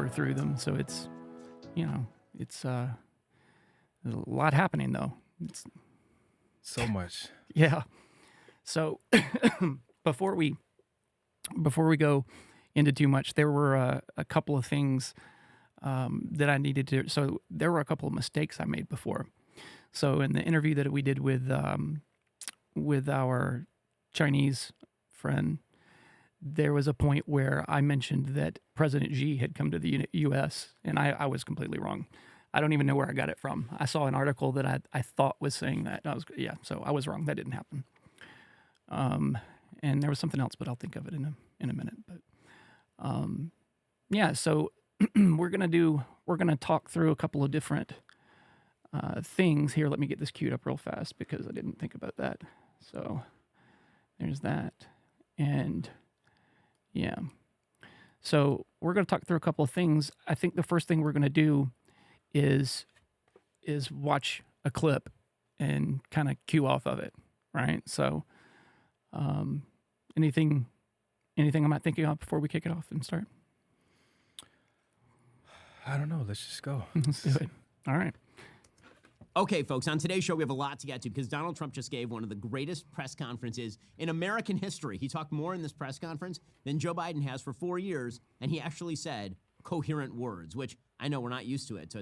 water through them. So it's, it's a lot happening though. It's so much. Yeah. So before we go into too much, there were a couple of things that I needed to. So there were a couple of mistakes I made before. So in the interview that we did with our Chinese friend, there was a point where I mentioned that President Xi had come to the U.S., and I was completely wrong. I don't even know where I got it from. I saw an article that I thought was saying that. So I was wrong. That didn't happen. And there was something else, but I'll think of it in a minute. But so we're gonna talk through a couple of different things here. Let me get this queued up real fast because I didn't think about that. So there's that, and yeah. So we're gonna talk through a couple of things. I think the first thing we're gonna do is watch a clip and kind of cue off of it, right? So, anything I'm not thinking of before we kick it off and start? I don't know. Let's just go. Let's do it. All right. Okay, folks, on today's show, we have a lot to get to because Donald Trump just gave one of the greatest press conferences in American history. He talked more in this press conference than Joe Biden has for 4 years, and he actually said coherent words, which I know we're not used to it. So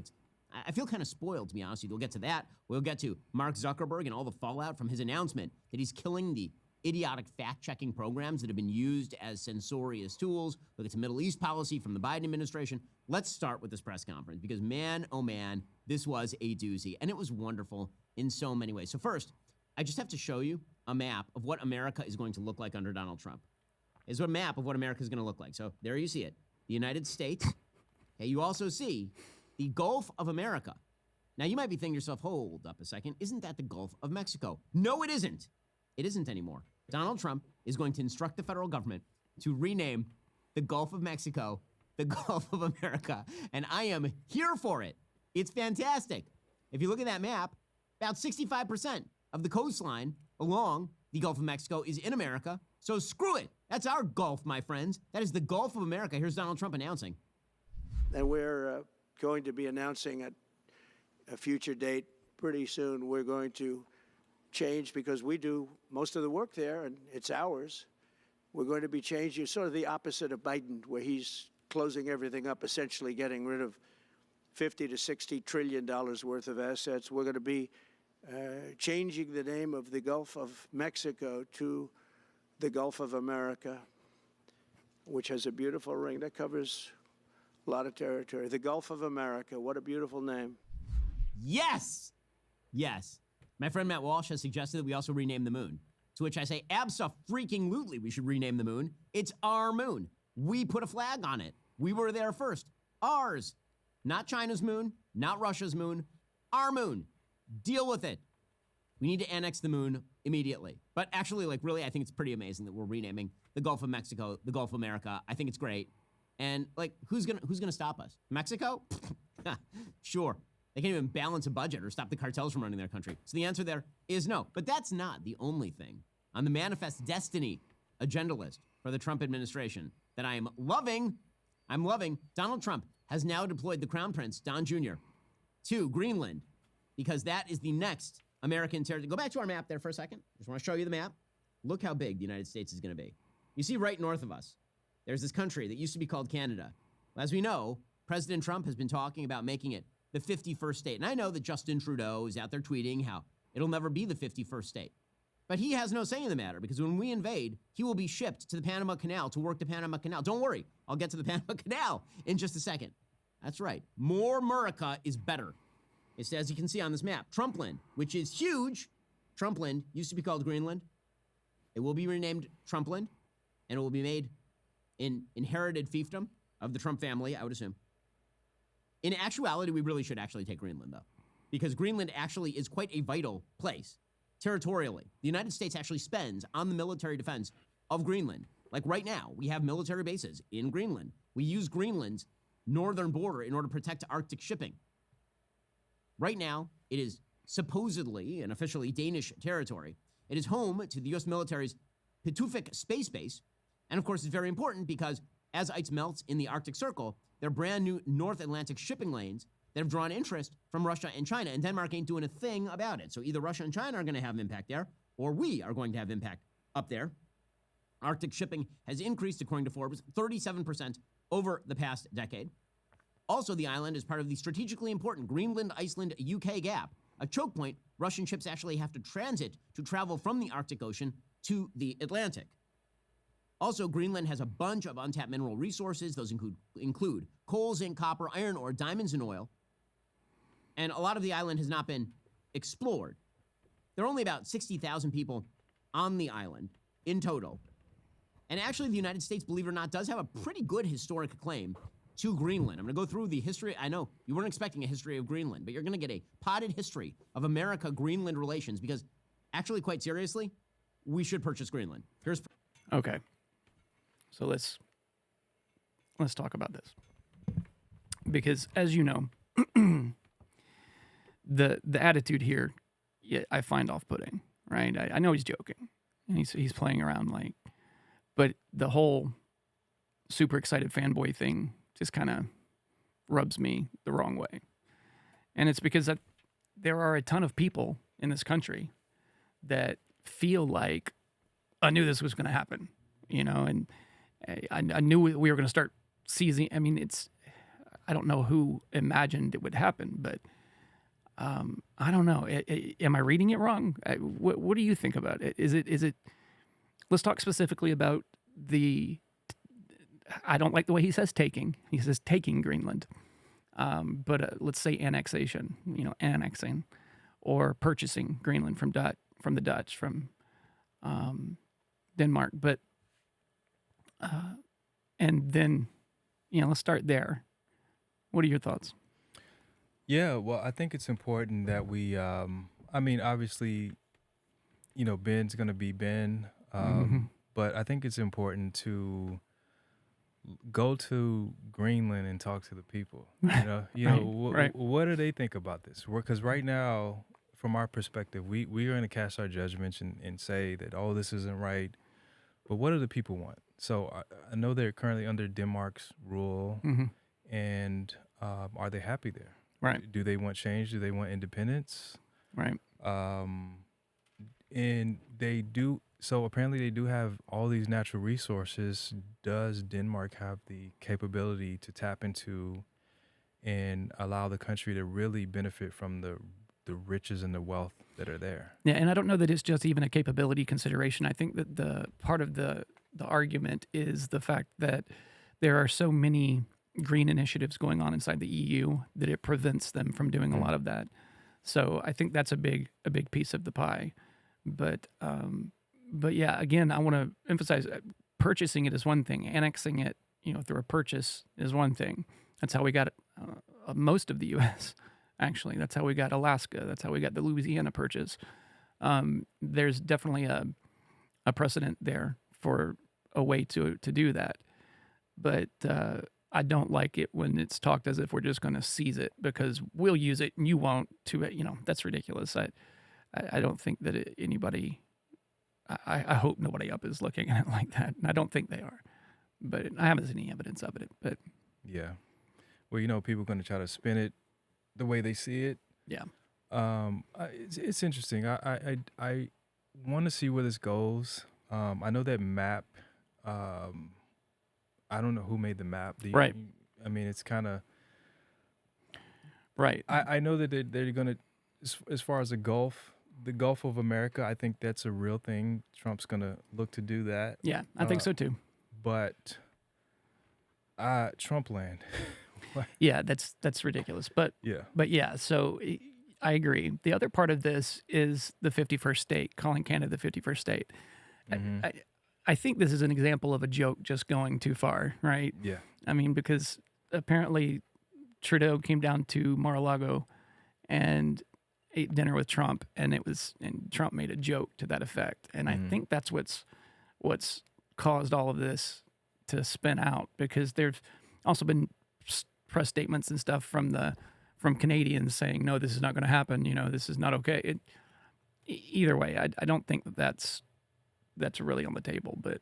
I feel kind of spoiled, to be honest with you. We'll get to that. We'll get to Mark Zuckerberg and all the fallout from his announcement that he's killing the idiotic fact-checking programs that have been used as censorious tools. We'll get to Middle East policy from the Biden administration. Let's start with this press conference because, man, oh man, this was a doozy. And it was wonderful in so many ways. So first, I just have to show you a map of what America is going to look like under Donald Trump. It's a map of what America is going to look like. So there you see it. The United States. Okay, you also see the Gulf of America. Now, you might be thinking to yourself, hold up a second. Isn't that the Gulf of Mexico? No, it isn't. It isn't anymore. Donald Trump is going to instruct the federal government to rename the Gulf of Mexico the Gulf of America, and I am here for it. It's fantastic. If you look at that map, about 65% of the coastline along the Gulf of Mexico is in America, so screw it. That's our Gulf, my friends. That is the Gulf of America. Here's Donald Trump announcing. And we're going to be announcing at a future date pretty soon. We're going to change because we do most of the work there and it's ours. We're going to be changing sort of the opposite of Biden, where he's closing everything up, essentially getting rid of $50 to $60 trillion worth of assets. We're going to be changing the name of the Gulf of Mexico to the Gulf of America, which has a beautiful ring that covers a lot of territory. The Gulf of America, what a beautiful name. Yes! Yes. My friend Matt Walsh has suggested that we also rename the moon, to which I say, abso-freaking-lutely we should rename the moon. It's our moon. We put a flag on it. We were there first. Ours. Not China's moon, not Russia's moon, our moon. Deal with it. We need to annex the moon immediately. But actually, really, I think it's pretty amazing that we're renaming the Gulf of Mexico, the Gulf of America. I think it's great. And, who's gonna stop us? Mexico? Sure. They can't even balance a budget or stop the cartels from running their country. So the answer there is no. But that's not the only thing on the manifest destiny agenda list for the Trump administration that I am loving. I'm loving. Donald Trump has now deployed the Crown Prince, Don Jr., to Greenland because that is the next American territory. Go back to our map there for a second. Just want to show you the map. Look how big the United States is going to be. You see right north of us, there's this country that used to be called Canada. As we know, President Trump has been talking about making it the 51st state. And I know that Justin Trudeau is out there tweeting how it'll never be the 51st state. But he has no say in the matter because when we invade, he will be shipped to the Panama Canal to work the Panama Canal. Don't worry, I'll get to the Panama Canal in just a second. That's right. More America is better. It's as you can see on this map. Trumpland, which is huge. Trumpland used to be called Greenland. It will be renamed Trumpland, and it will be made in inherited fiefdom of the Trump family, I would assume. In actuality, we really should actually take Greenland, though, because Greenland actually is quite a vital place territorially. The United States actually spends on the military defense of Greenland. Like right now, we have military bases in Greenland. We use Greenland's northern border in order to protect Arctic shipping. Right now, it is supposedly and officially Danish territory. It is home to the U.S. military's Pituffik Space Base. And of course, it's very important because as ice melts in the Arctic Circle, there are brand new North Atlantic shipping lanes that have drawn interest from Russia and China, and Denmark ain't doing a thing about it. So either Russia and China are going to have impact there, or we are going to have impact up there. Arctic shipping has increased, according to Forbes, 37% over the past decade. Also, the island is part of the strategically important Greenland-Iceland-UK gap, a choke point Russian ships actually have to transit to travel from the Arctic Ocean to the Atlantic. Also, Greenland has a bunch of untapped mineral resources. Those include coal, zinc, copper, iron ore, diamonds, and oil. And a lot of the island has not been explored. There are only about 60,000 people on the island in total. And actually, the United States, believe it or not, does have a pretty good historic claim to Greenland. I'm going to go through the history. I know you weren't expecting a history of Greenland, but you're going to get a potted history of America-Greenland relations because, actually, quite seriously, we should purchase Greenland. Here's... Okay. So let's talk about this. Because, as you know, the attitude here, I find off-putting, right? I know he's joking. And he's playing around like... But the whole super excited fanboy thing just kind of rubs me the wrong way. And it's because there are a ton of people in this country that feel like, I knew this was going to happen, and I knew we were going to start seizing. I mean, I don't know who imagined it would happen, but I don't know. Am I reading it wrong? What do you think about it? Is it, let's talk specifically about I don't like the way he says taking. He says taking Greenland. But let's say annexation, annexing or purchasing Greenland from the Dutch, from Denmark. But, and then, let's start there. What are your thoughts? Yeah, well, I think it's important that we, obviously, Ben's going to be Ben. But I think it's important to go to Greenland and talk to the people. What do they think about this? Because right now, from our perspective, we are going to cast our judgments and say that, oh, this isn't right. But what do the people want? So I know they're currently under Denmark's rule, and are they happy there? Right. Do they want change? Do they want independence? Right. And they do. So apparently they do have all these natural resources. Does Denmark have the capability to tap into and allow the country to really benefit from the riches and the wealth that are there? Yeah, and I don't know that it's just even a capability consideration. I think that the part of the argument is the fact that there are so many green initiatives going on inside the EU that it prevents them from doing a lot of that. So I think that's a big piece of the pie. But yeah, again, I want to emphasize purchasing it is one thing. Annexing it, through a purchase is one thing. That's how we got most of the U.S., actually. That's how we got Alaska. That's how we got the Louisiana purchase. There's definitely a precedent there for a way to do that. But I don't like it when it's talked as if we're just going to seize it because we'll use it and you won't. That's ridiculous. I don't think that anybody... I hope nobody up is looking at it like that. And I don't think they are. But I haven't seen any evidence of it. But yeah. Well, people are going to try to spin it the way they see it. Yeah. It's interesting. I want to see where this goes. I know that map. I don't know who made the map. Right. It's kind of... Right. I know that they're going to, as far as the Gulf of America, I think that's a real thing. Trump's going to look to do that. Yeah, I think so too. But Trump land. Yeah, that's ridiculous. But yeah, so I agree. The other part of this is the 51st state, calling Canada the 51st state. I think this is an example of a joke just going too far, right? Yeah. Because apparently Trudeau came down to Mar-a-Lago and ate dinner with Trump, and Trump made a joke to that effect. And I think that's what's caused all of this to spin out, because there's also been press statements and stuff from Canadians saying, no, this is not going to happen. This is not okay. Either way, I don't think that's really on the table. But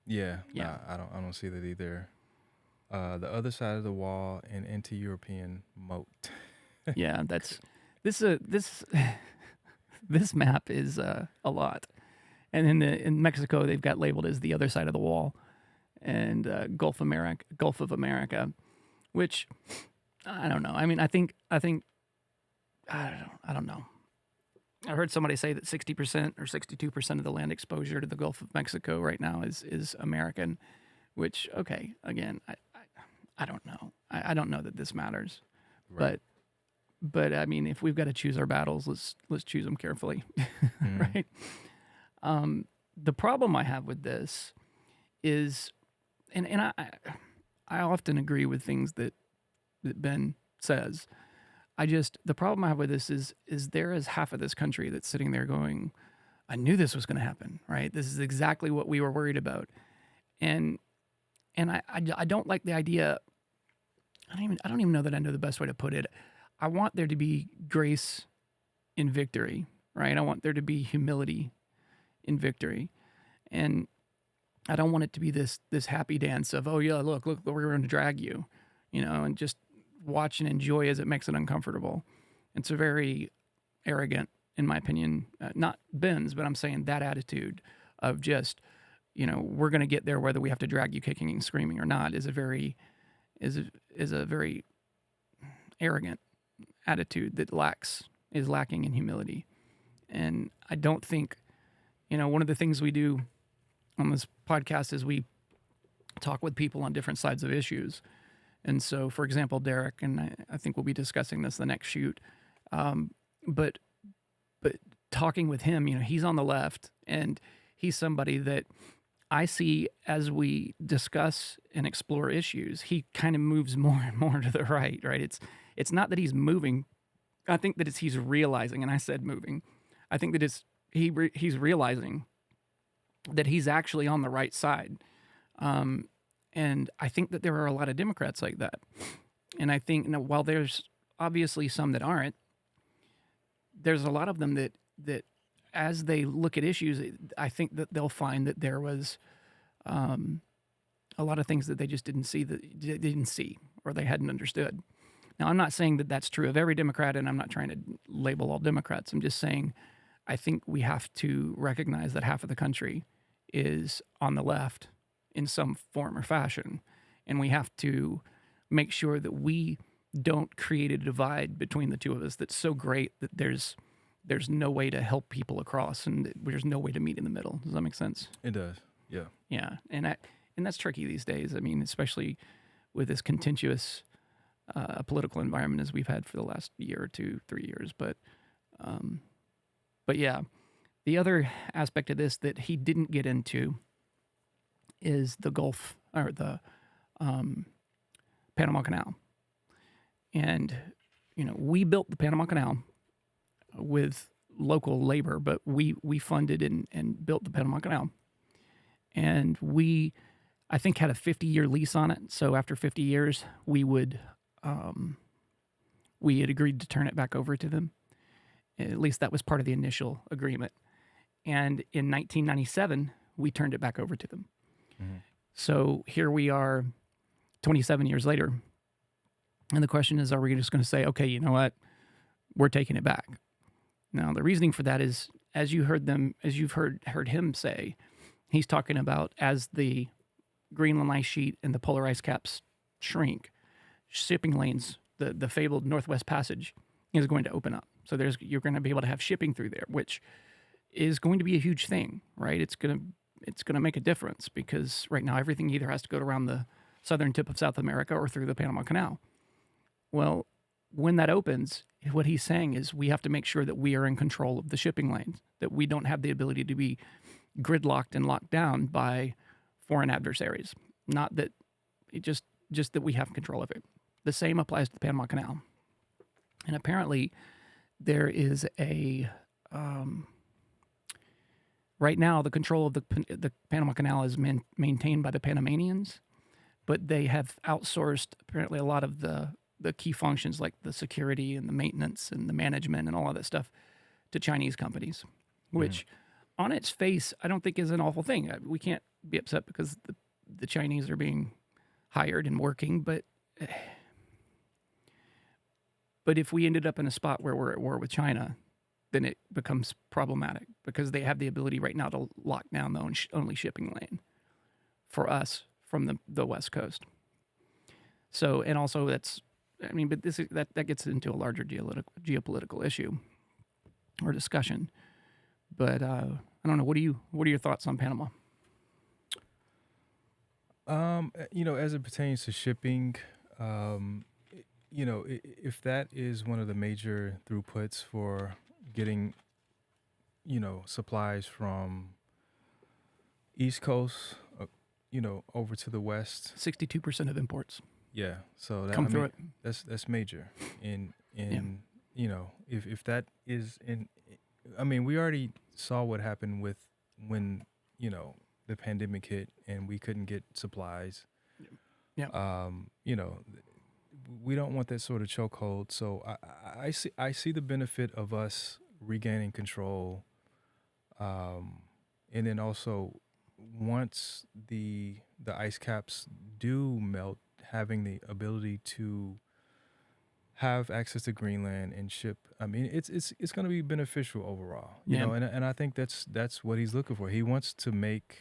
Yeah, Yeah. nah, I don't see that either. The other side of the wall, an anti-European moat. Yeah, that's this this this map is a lot. And in Mexico, they've got labeled as the other side of the wall, and Gulf of America, which I don't know. I mean, I think I don't know. I heard somebody say that 60% or 62% of the land exposure to the Gulf of Mexico right now is American, which again, I don't know. I don't know that this matters, Right. but I mean, if we've got to choose our battles, let's choose them carefully, right? The problem I have with this is, and I often agree with things that Ben says. The problem I have with this is there is half of this country that's sitting there going, I knew this was going to happen, right? This is exactly what we were worried about, and I don't like the idea. I don't even know that I know the best way to put it. I want there to be grace in victory, right? I want there to be humility in victory, and I don't want it to be this happy dance of, oh yeah, look, we're going to drag you, and just watch and enjoy as it makes it uncomfortable. It's a very arrogant, in my opinion, not Ben's, but I'm saying that attitude of just, we're going to get there whether we have to drag you kicking and screaming or not is a very arrogant attitude that is lacking in humility. And I don't think, one of the things we do on this podcast is we talk with people on different sides of issues. And so, for example, Derek, and I think we'll be discussing this the next shoot, but talking with him, he's on the left, and he's somebody that I see as we discuss and explore issues, he kind of moves more and more to the right. It's not that he's moving. I think that he's realizing, and I said moving. I think that he's realizing that he's actually on the right side. And I think that there are a lot of Democrats like that. And I think, while there's obviously some that aren't, there's a lot of them that as they look at issues, I think that they'll find that there was a lot of things that they just didn't see or they hadn't understood. Now, I'm not saying that that's true of every Democrat, and I'm not trying to label all Democrats. I'm just saying I think we have to recognize that half of the country is on the left in some form or fashion. And we have to make sure that we don't create a divide between the two of us that's so great that there's no way to help people across and there's no way to meet in the middle. Does that make sense? It does. Yeah. Yeah. And that's tricky these days. I mean, especially with this contentious political environment as we've had for the last year or 2, 3 years. But yeah, the other aspect of this that he didn't get into is the Gulf or the Panama Canal. And, we built the Panama Canal with local labor, but we funded and built the Panama Canal. And we, I think, had a 50-year lease on it. So after 50 years, we had agreed to turn it back over to them. At least that was part of the initial agreement. And in 1997, we turned it back over to them. Mm-hmm. So here we are 27 years later. And the question is, are we just going to say, okay, you know what? We're taking it back. Now, the reasoning for that is, as you've heard him say, he's talking about as the Greenland ice sheet and the polar ice caps shrink, shipping lanes, the fabled Northwest Passage, is going to open up. So you're going to be able to have shipping through there, which is going to be a huge thing, right? It's going to make a difference because right now everything either has to go around the southern tip of South America or through the Panama Canal. Well, when that opens, what he's saying is we have to make sure that we are in control of the shipping lanes, that we don't have the ability to be gridlocked and locked down by foreign adversaries. Not that just that we have control of it. The same applies to the Panama Canal. And apparently there is right now the control of the Panama Canal is maintained by the Panamanians, but they have outsourced apparently a lot of the key functions like the security and the maintenance and the management and all of that stuff to Chinese companies, which on its face, I don't think is an awful thing. We can't be upset because the Chinese are being hired and working, but if we ended up in a spot where we're at war with China, then it becomes problematic because they have the ability right now to lock down the only shipping lane for us from the West Coast. So, and also but that gets into a larger geopolitical issue or discussion. But I don't know. What are your thoughts on Panama? As it pertains to shipping, if that is one of the major throughputs for getting, supplies from East Coast, over to the West. 62% of imports. Yeah, so Come through it. That's major. If that is we already saw what happened when the pandemic hit and we couldn't get supplies. Yeah. We don't want that sort of chokehold. So I see the benefit of us regaining control, and then also once the ice caps do melt, having the ability to have access to Greenland and ship. It's going to be beneficial overall, you know, and I think that's what he's looking for. He wants to make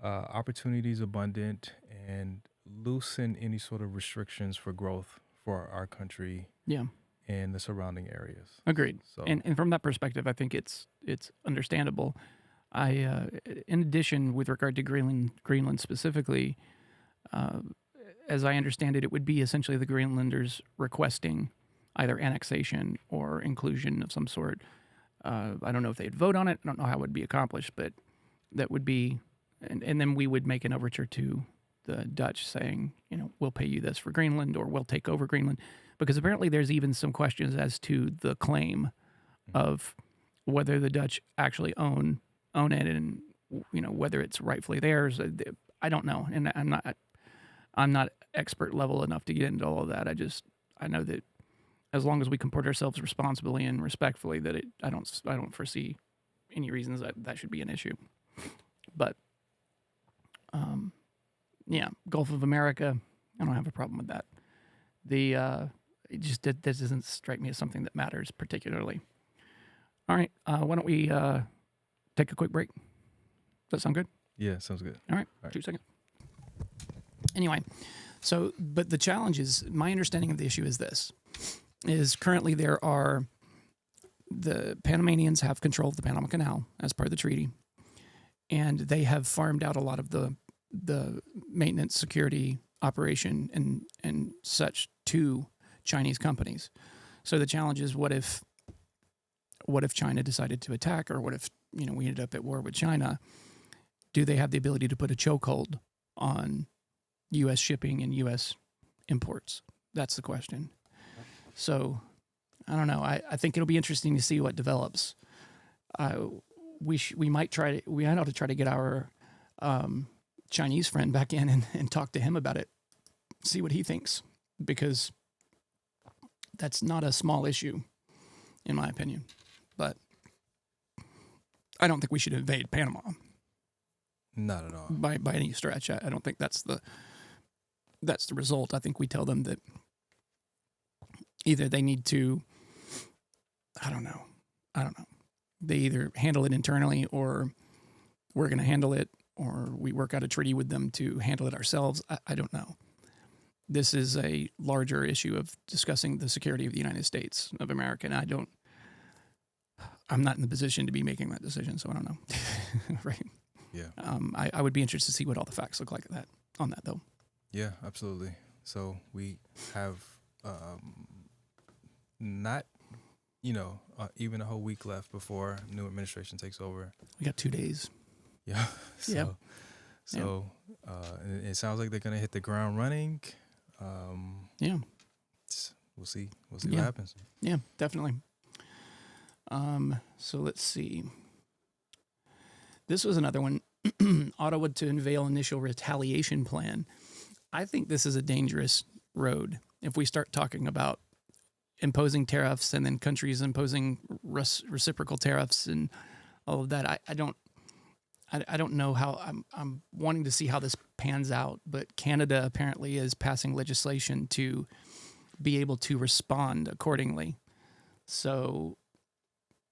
opportunities abundant and loosen any sort of restrictions for growth for our country. Yeah. And the surrounding areas. Agreed. So. And from that perspective, I think it's understandable. In addition, with regard to Greenland specifically, as I understand it, it would be essentially the Greenlanders requesting either annexation or inclusion of some sort. I don't know if they'd vote on it. I don't know how it would be accomplished, but that would be, and then we would make an overture to the Dutch saying, we'll pay you this for Greenland or we'll take over Greenland. Because apparently there's even some questions as to the claim of whether the Dutch actually own it and, whether it's rightfully theirs. I don't know. And I'm not expert level enough to get into all of that. I know that as long as we comport ourselves responsibly and respectfully, that I don't foresee any reasons that should be an issue. But, Gulf of America, I don't have a problem with that. That doesn't strike me as something that matters particularly. All right, why don't we take a quick break? Does that sound good? Yeah, sounds good. All right. 2 seconds. Anyway, but the challenge is, my understanding of the issue is this, is currently the Panamanians have control of the Panama Canal as part of the treaty, and they have farmed out a lot of the maintenance, security, operation, and such to Chinese companies. So the challenge is, what if China decided to attack, or what if we ended up at war with China? Do they have the ability to put a chokehold on U.S. shipping and U.S. imports? That's the question. So I don't know. I think it'll be interesting to see what develops. We ought to try to get our Chinese friend back in and talk to him about it, see what he thinks, because that's not a small issue, in my opinion. But I don't think we should invade Panama. Not at all. By any stretch. I don't think that's the result. I think we tell them that either they need to, I don't know. They either handle it internally, or we're going to handle it, or we work out a treaty with them to handle it ourselves. I don't know. This is a larger issue of discussing the security of the United States of America, and I'm not in the position to be making that decision, so I don't know. Right? Yeah. I would be interested to see what all the facts look like on that, though. Yeah, absolutely. So we have not, even a whole week left before new administration takes over. We got 2 days. Yeah. It sounds like they're going to hit the ground running. Yeah. We'll see what happens. Yeah, definitely. So let's see. This was another one. Ottawa to unveil initial retaliation plan. I think this is a dangerous road. If we start talking about imposing tariffs and then countries imposing reciprocal tariffs and all of that, I don't know how I'm wanting to see how this pans out, but Canada apparently is passing legislation to be able to respond accordingly. So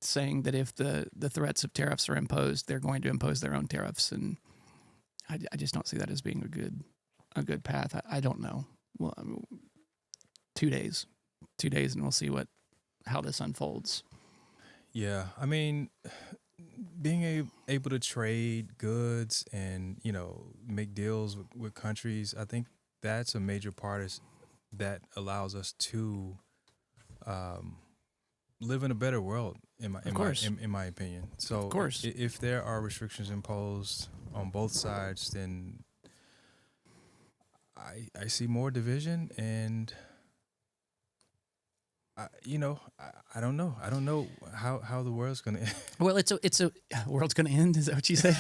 saying that if the threats of tariffs are imposed, they're going to impose their own tariffs, and I just don't see that as being a good path. I don't know. Well, 2 days, and we'll see how this unfolds. Yeah, I mean, being able to trade goods and make deals with countries, I think that's a major part that allows us to live in a better world. In my opinion. So, of course, if there are restrictions imposed on both sides, then I see more division, and I don't know. I don't know how the world's gonna end. Well, it's a world's going to end. Is that what you said?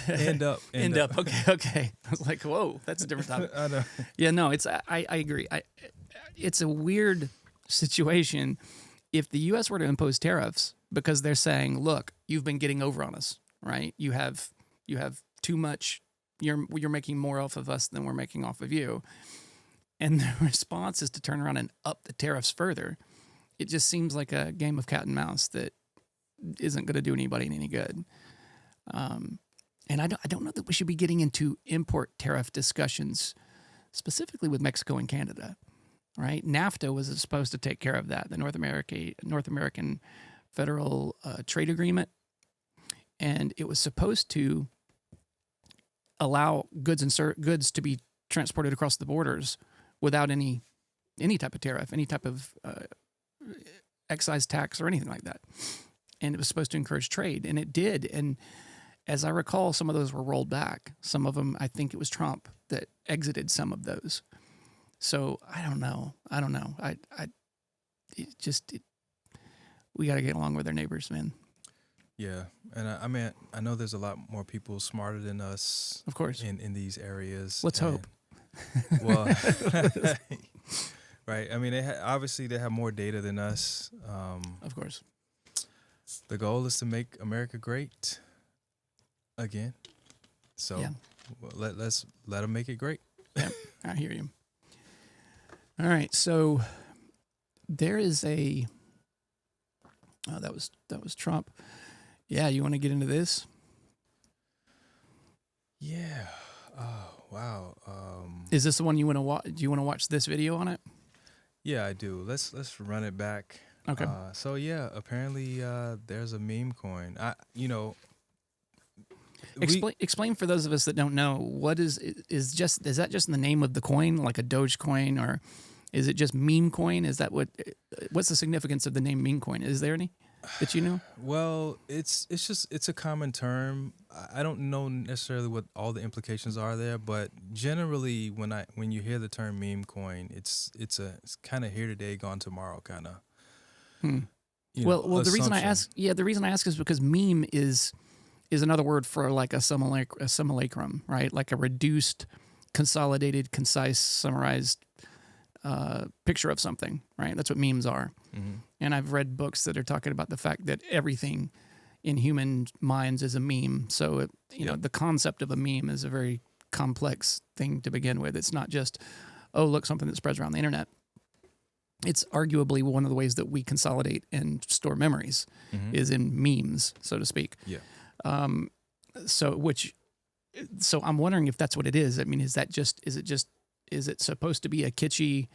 end up. Okay. I was like, whoa, that's a different topic. I know. Yeah, no, I agree. It's a weird situation if the U.S. were to impose tariffs because they're saying, look, you've been getting over on us, right? You have too much. You're making more off of us than we're making off of you. And the response is to turn around and up the tariffs further. It just seems like a game of cat and mouse that isn't going to do anybody any good. And I don't know that we should be getting into import tariff discussions, specifically with Mexico and Canada, right? NAFTA was supposed to take care of that, the North American Federal Trade Agreement, and it was supposed to allow goods to be transported across the borders without any type of tariff, any type of excise tax or anything like that. And it was supposed to encourage trade, and it did. And as I recall, some of those were rolled back. Some of them, I think it was Trump that exited some of those. So I don't know. We got to get along with our neighbors, man. Yeah, and I mean, I know there's a lot more people smarter than us, of course, in these areas. Let's hope. Well, right. I mean, obviously they have more data than us. Of course. The goal is to make America great again. So yeah. let's let them make it great. Yeah, I hear you. All right, so there is that was Trump. Yeah, you want to get into this? Yeah. Oh, wow. Is this the one you want to watch? Do you want to watch this video on it? Yeah, I do. Let's run it back. Okay. So yeah, apparently there's a meme coin. Explain for those of us that don't know, what is that just the name of the coin, like a Dogecoin, or is it just meme coin? Is that what's the significance of the name meme coin? Is there any that you know? Well, it's a common term. I don't know necessarily what all the implications are there, but generally when you hear the term meme coin, it's kind of here today, gone tomorrow kind of. Well, the reason I ask is because meme is another word for like a simulacrum, right? Like a reduced, consolidated, concise, summarized picture of something, right? That's what memes are. Mm-hmm. And I've read books that are talking about the fact that everything in human minds is a meme. So, the concept of a meme is a very complex thing to begin with. It's not just, oh, look, something that spreads around the internet. It's arguably one of the ways that we consolidate and store memories is in memes, so to speak. Yeah. So I'm wondering if that's what it is. I mean, is it supposed to be a kitschy,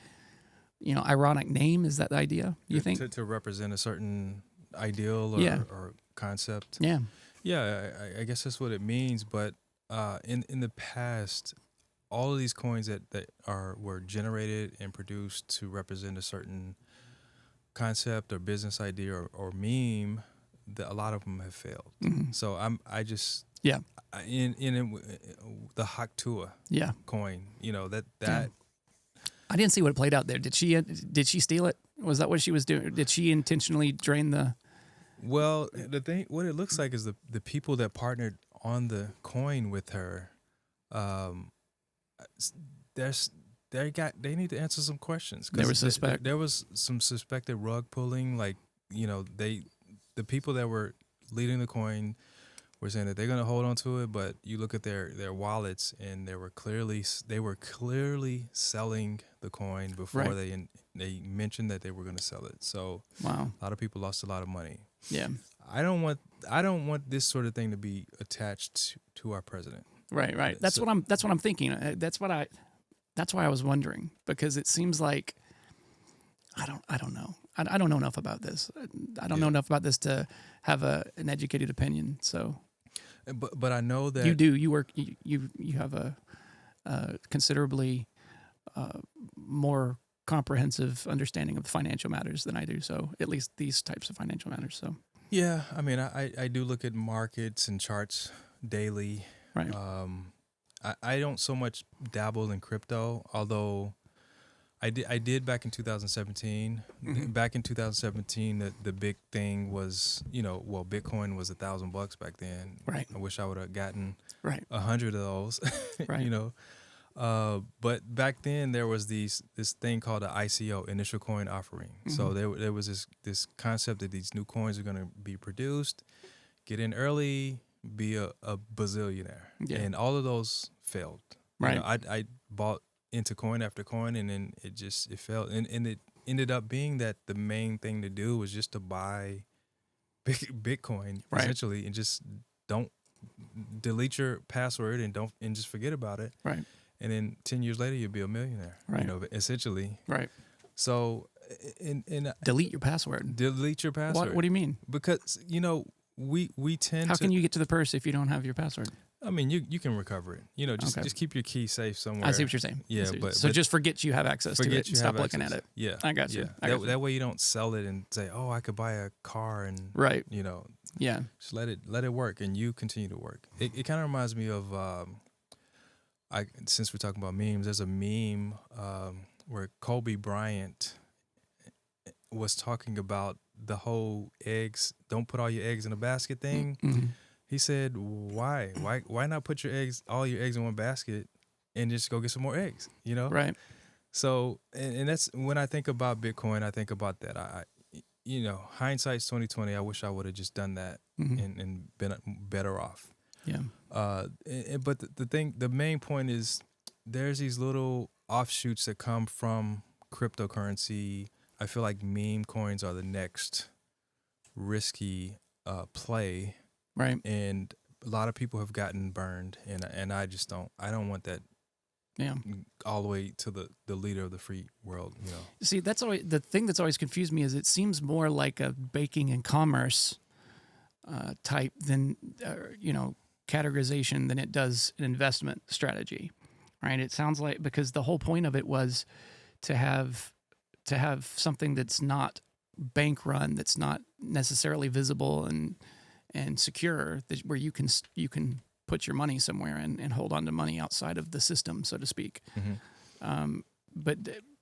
ironic name? Is that the idea, you think? To represent a certain ideal or concept? Yeah. Yeah, I guess that's what it means. But in the past, all of these coins that were generated and produced to represent a certain concept or business idea or meme, a lot of them have failed. Mm-hmm. So yeah. In the Haktua coin, that. I didn't see what played out there. Did she steal it? Was that what she was doing? Did she intentionally drain the? Well, the thing, what it looks like is the people that partnered on the coin with her, they need to answer some questions. There was there was some suspected rug pulling, like the people that were leading the coin were saying that they're going to hold on to it, but you look at their wallets, and they were clearly selling the coin before Right. they mentioned that they were going to sell it. So Wow. a lot of people lost a lot of money. Yeah. I don't want this sort of thing to be attached to our president. Right. Right. That's So- what I'm thinking. That's why I was wondering, because it seems like I don't know. I don't know enough about this. I don't know enough about this to have an educated opinion. So But I know that you do. You work. You have a considerably more comprehensive understanding of the financial matters than I do. So at least these types of financial matters. So Yeah, I mean, I do look at markets and charts daily. right. I don't so much dabble in crypto, although I did back in 2017. Mhm. Back in 2017, the big thing was, Bitcoin was $1,000 back then. Right. I wish I would have gotten Right. 100 of those. Right. But back then there was this thing called the ICO, initial coin offering. So there was this concept that these new coins are going to be produced, get in early, be a bazillionaire. Yeah. And all of those failed. Right. I bought into coin after coin, and then it failed. And it ended up being that the main thing to do was just to buy Bitcoin, Right. essentially, and just don't delete your password and just forget about it. Right. And then 10 years later, you'll be a millionaire. Right. Essentially. Right. So, Delete your password. delete your password. What do you mean? Because we tend How to. can you get to the purse if you don't have your password? I mean, you can recover it. Okay. Just keep your key safe somewhere. I see what you're saying. Yeah, I see what- but- so but just forget you have access to Forget it you and stop have looking access. at it. Yeah, I got you. Yeah. I got you. That way you don't sell it and say, "Oh, I could buy a car," and Right. Yeah. just let it work, and you continue to work. It kind of reminds me of since we're talking about memes, there's a meme where Kobe Bryant was talking about the whole eggs. Don't put all your eggs in a basket thing. Mhm. He said, "Why not put all your eggs in one basket, and just go get some more eggs?" Right. So, and that's when I think about Bitcoin, I think about that. Hindsight's 2020. I wish I would have just done that Mhm. and been better off. Yeah. But the main point is, there's these little offshoots that come from cryptocurrency. I feel like meme coins are the next risky play, Right. and a lot of people have gotten burned, and I don't want that Yeah. all the way to the leader of the free world. See, that's always the thing that's always confused me, is it seems more like a baking and commerce type than categorization than it does an investment strategy, right? It sounds like, because the whole point of it was to have something that's not bank run, that's not necessarily visible and secure, where you can put your money somewhere and hold on to money outside of the system, so to speak. Mm-hmm.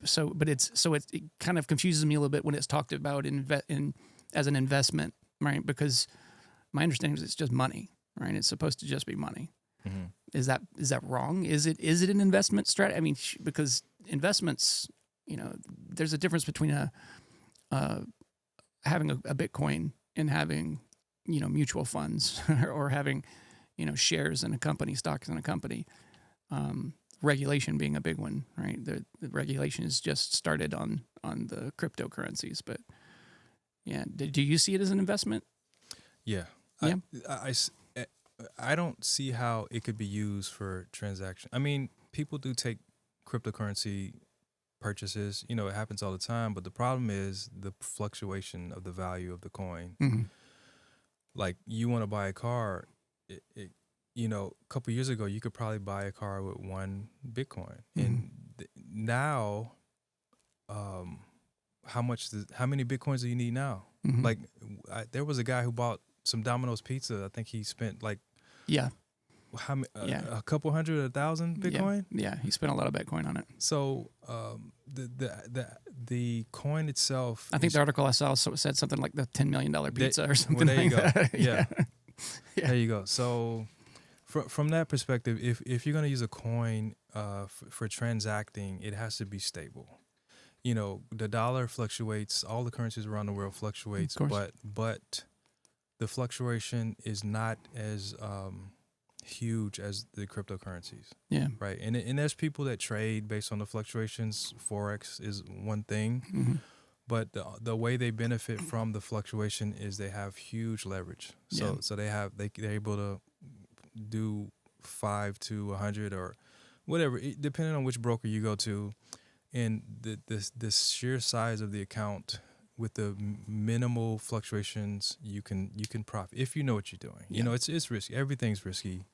It kind of confuses me a little bit when it's talked about as an investment, right? Because my understanding is it's just money, right? It's supposed to just be money. Mm-hmm. Is that wrong? Is it an investment strategy? I mean, because investments, there's a difference between having a Bitcoin and having mutual funds or having shares in a company, stocks in a company. Regulation being a big one, right? The regulation is just started on the cryptocurrencies, but yeah, do you see it as an investment? Yeah. Yeah. I don't see how it could be used for transaction. I mean, people do take cryptocurrency purchases. It happens all the time, but the problem is the fluctuation of the value of the coin. Mm-hmm. Like, you want to buy a car, a couple years ago, you could probably buy a car with one Bitcoin. Mm-hmm. And now, how many Bitcoins do you need now? Mm-hmm. Like, there was a guy who bought some Domino's pizza. I think he spent like, Yeah. a couple hundred, 1,000 Bitcoin. Yeah, he spent a lot of Bitcoin on it. So the coin itself, I think the article I saw said something like the $10 million pizza or something. Well, there you like go. that. Yeah. Yeah. There you go. So from that perspective, if you're going to use a coin for transacting, it has to be stable. The dollar fluctuates. All the currencies around the world fluctuates, Of course. but the fluctuation is not as huge as the cryptocurrencies, Yeah. right? And there's people that trade based on the fluctuations. Forex is one thing, but the way they benefit from the fluctuation is they have huge leverage. So they're able to do 5 to 100 or whatever, depending on which broker you go to, and the sheer size of the account with the minimal fluctuations, you can profit if you know what you're doing. You know, it's risky. Everything's risky,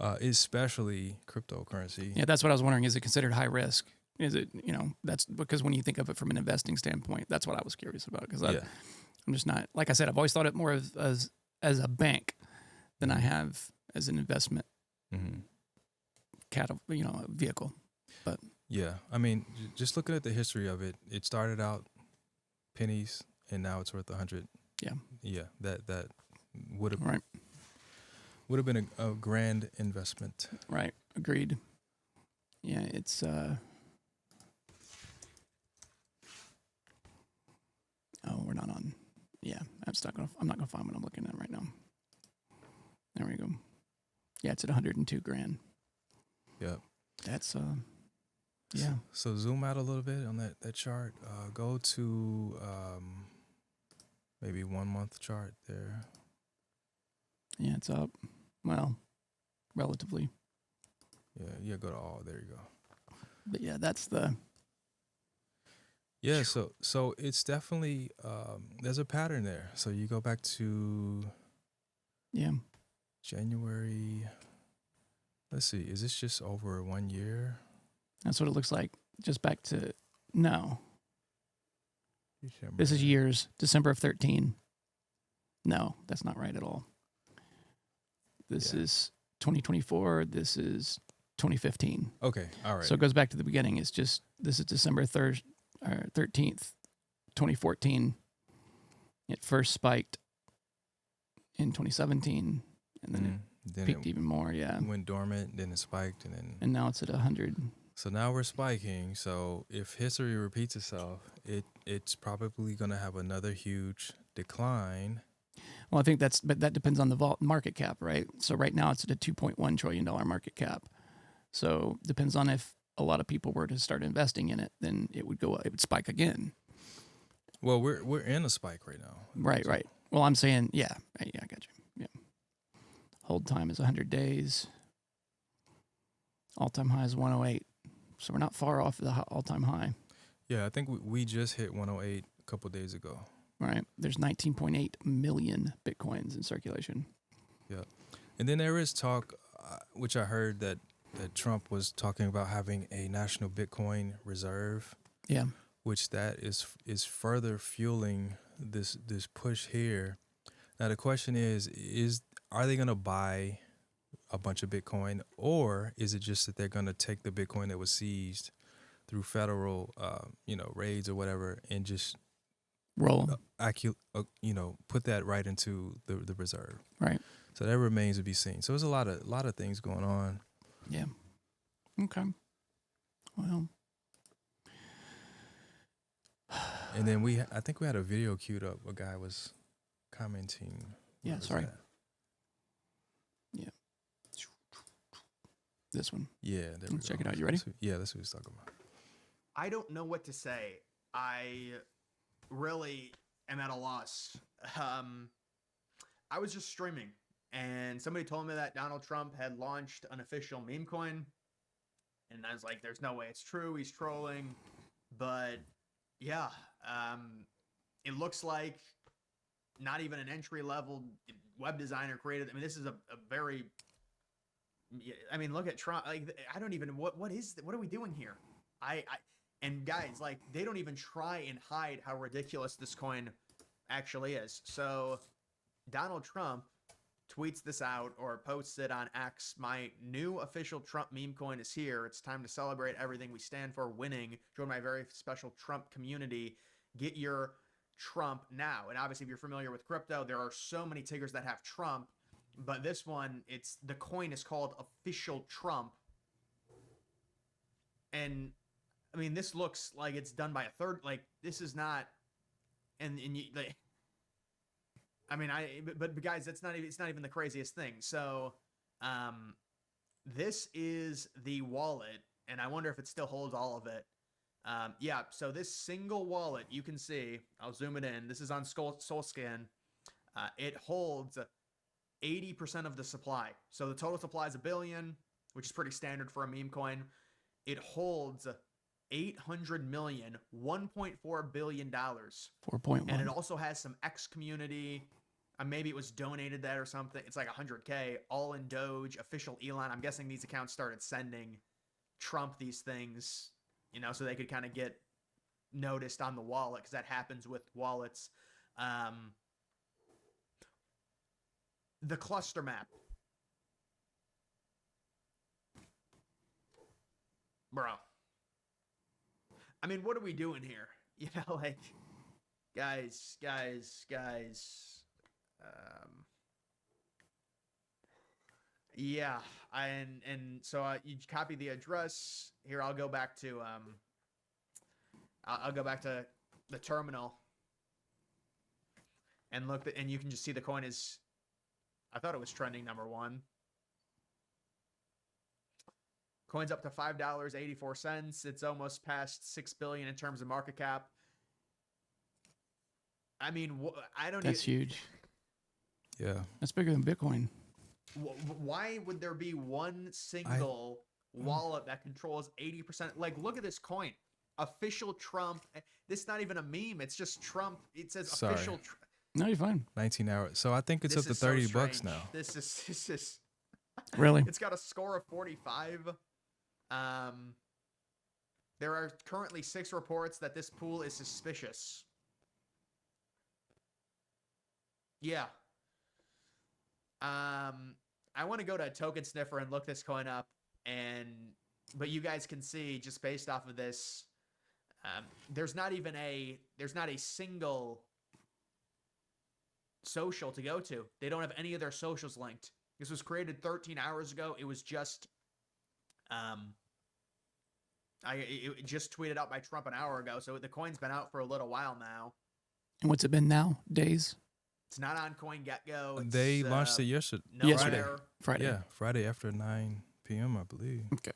especially cryptocurrency. Yeah, that's what I was wondering. Is it considered high risk? Is it, that's because when you think of it from an investing standpoint, that's what I was curious about. Because I'm just not, like I said, I've always thought it more as a bank than I have as an investment vehicle. But yeah, I mean, just looking at the history of it, it started out pennies and now it's worth 100. Yeah, that would have been a grand investment. Right, agreed. Yeah, it's we're not on. Yeah, I'm not gonna find what I'm looking at right now. There we go. Yeah, it's at 102 grand. Yeah. That's yeah. So zoom out a little bit on that chart. Go to maybe 1 month chart there. Yeah, it's up. Well, relatively. Yeah, go to all. There you go. But yeah, that's the. Yeah, so it's definitely there's a pattern there. So you go back to January. Let's see, is this just over 1 year? That's what it looks like. Just back to no. December. This is years. December of 13. No, that's not right at all. This is 2024. This is 2015. Okay, all right. So it goes back to the beginning. It's just this is December 13th, 2014. It first spiked in 2017, and then it peaked even more. Yeah, went dormant, then it spiked, and now it's at 100. So now we're spiking. So if history repeats itself, it's probably going to have another huge decline. Well, I think that depends on the market cap, right? So right now it's at a $2.1 trillion market cap. So depends on if a lot of people were to start investing in it, then it would go up. It would spike again. Well, we're in a spike right now. Right, right. Well, I'm saying, I got you. Yeah. Hold time is 100 days. All-time high is 108. So we're not far off the all-time high. Yeah, I think we just hit 108 a couple of days ago. Right. There's 19.8 million Bitcoins in circulation. Yeah. And then there is talk, which I heard that Trump was talking about having a national Bitcoin reserve. Yeah. Which that is further fueling this push here. Now the question is are they going to buy a bunch of Bitcoin, or is it just that they're going to take the Bitcoin that was seized through federal raids or whatever and just roll put that right into the reserve. Right. So that remains to be seen. So there's a lot of things going on. Yeah. Okay. Well. And then I think we had a video queued up. A guy was commenting. Yeah, sorry. Yeah. This one. Yeah, there we go. Check it out. You ready? That's what he's talking about. I don't know what to say. I really am at a loss. I was just streaming, and somebody told me that Donald Trump had launched an official meme coin, and I was like, there's no way it's true. He's trolling. But yeah, it looks like not even an entry-level web designer created. I mean, this is a very. I mean, look at Trump. Like, I don't even what are we doing here? And guys, like, they don't even try and hide how ridiculous this coin actually is. So Donald Trump tweets this out or posts it on X. My new official Trump meme coin is here. It's time to celebrate everything we stand for, winning. Join my very special Trump community. Get your Trump now. And obviously, if you're familiar with crypto, there are so many Tigers that have Trump. But this one, the coin is called Official Trump. And I mean, this looks like it's done by a third. Like, this is not. And you, like, I mean, but guys, it's not even the craziest thing. So, this is the wallet, and I wonder if it still holds all of it. Yeah, so this single wallet, you can see, I'll zoom it in. This is on SoulScan. It holds 80% of the supply. So the total supply is 1 billion, which is pretty standard for a meme coin. It holds 800 million, $1.4 billion. 4.1. And it also has some X community. Maybe it was donated that or something. It's like 100K, all in Doge, official Elon. I'm guessing these accounts started sending Trump these things, you know, so they could kind of get noticed on the wallet, because that happens with wallets. The cluster map. Bro. I mean, what are we doing here? You know, like, guys. Yeah, and so you copy the address here. I'll go back to I'll go back to the terminal and look, and you can just see the coin is. I thought it was trending #1. Coin's up to $5.84. It's almost past 6 billion in terms of market cap. I mean, I don't. That's huge. Yeah. That's bigger than Bitcoin. Why would there be one single wallet that controls 80%? Like, look at this coin. Official Trump. This is not even a meme. It's just Trump. It says Sorry. official. No, you're fine. 19 hours. So I think it's This up to is so $30 strange. now. This is. Really? It's got a score of 45. There are currently 6 reports that this pool is suspicious. Yeah. I want to go to a token sniffer and look this coin up, but you guys can see just based off of this, there's not a single social to go to. They don't have any of their socials linked. This was created 13 hours ago. It was just, it just tweeted out by Trump an hour ago. So the coin's been out for a little while now. And what's it been now? Days? It's not on CoinGecko. They launched it yesterday. Yesterday. Friday. Yeah, Friday after 9 p.m., I believe. Okay.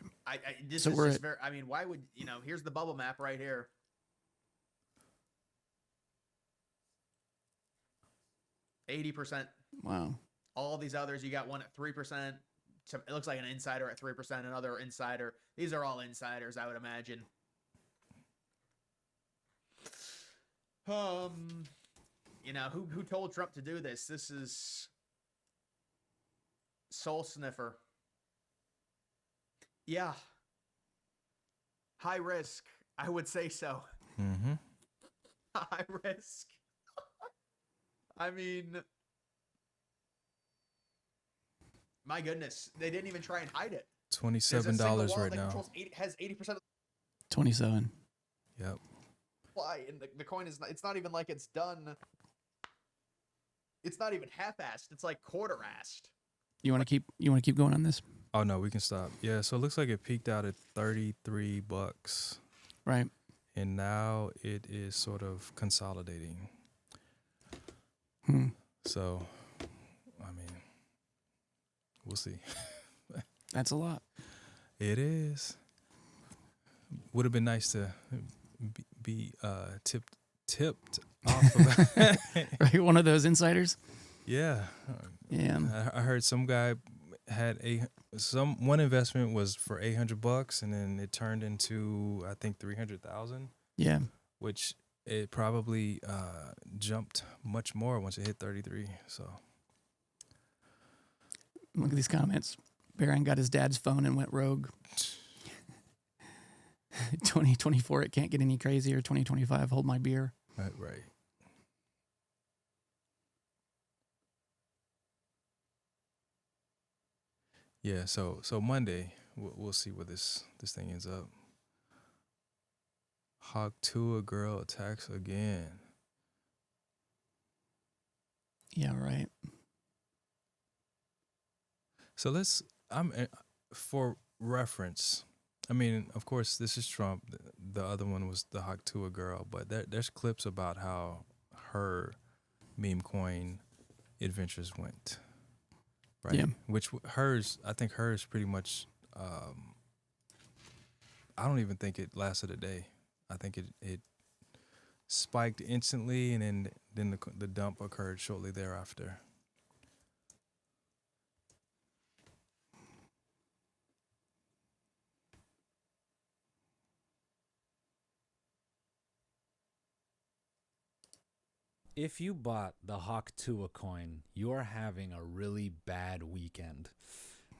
This So is we're just at- very. I mean, why would here's the bubble map right here. %. Wow. All these others, you got one at 3%. It looks like an insider at 3%. Another insider. These are all insiders, I would imagine. Who told Trump to do this? This is Soul Sniffer. Yeah. High risk. I would say so. Mm-hmm. High risk. I mean, my goodness, they didn't even try and hide it. $27 right now. Has 80% of 27. Yep. the supply, and the coin is. It's not even like it's done. It's not even half-assed. It's like quarter-assed. You want to keep going on this? Oh no, we can stop. Yeah, so it looks like it peaked out at $33, Right. and now it is sort of consolidating. So, I mean, we'll see. That's a lot. It is. Would have been nice to be tipped off of Right. One of those insiders. Yeah. Yeah. I heard some guy had one investment was for $800, and then it turned into I think 300,000. Yeah. Which it probably jumped much more once it hit 33. So Look at these comments. Baron got his dad's phone and went rogue. 2024, it can't get any crazier. 2025, hold my beer. right. Yeah, so Monday we'll see where this thing ends up. Hawk 2, a girl attacks again. Yeah, right. So for reference, I mean, of course, this is Trump. The other one was the Hawk 2, a girl, but there's clips about how her meme coin adventures went. Right. Yeah. Which I think hers pretty much. I don't even think it lasted a day. I think it spiked instantly, and then the dump occurred shortly thereafter. If you bought the Hawk Tua coin, you're having a really bad weekend.